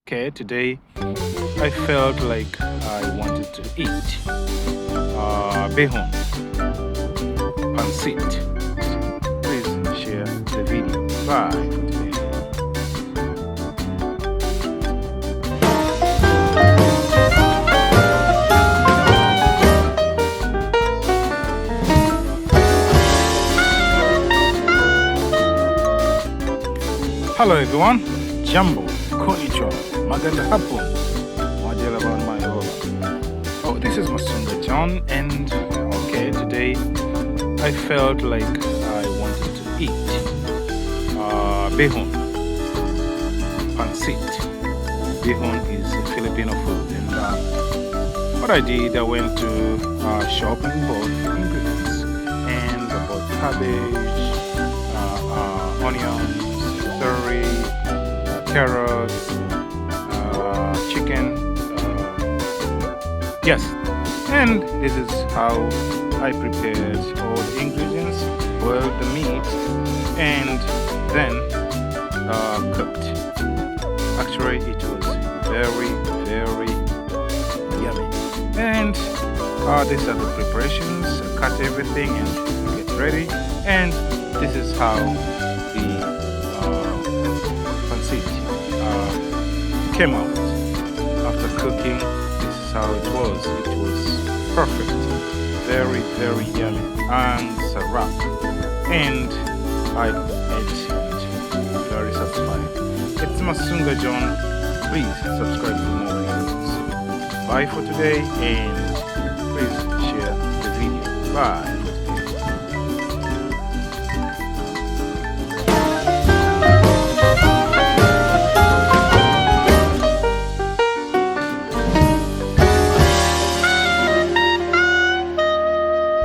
Okay, today I felt like I wanted to eat Bihun pancit. Please share the video. Bye for today. Hello everyone, Jambo, Konnichiwa, Maganda Hapon, Madela Ban Mayola. Oh, this is Masunga John, and okay, today I felt like I wanted to eat Bihun pancit. Bihun is a Filipino food, and what I did, I went to shop and bought ingredients, and I bought cabbage, onions, celery, carrots, chicken. Yes, and this is how I prepared all the ingredients, boiled the meat, and then cooked. Actually, it was very, very yummy. And these are the preparations. I cut everything and get ready. And this is how the pancit came out after cooking. This is how it was. It was perfect, very, very yummy and sarap. And I ate and very satisfied. It's Masunga John. Please subscribe for more videos. Bye for today, and please share the video. Bye.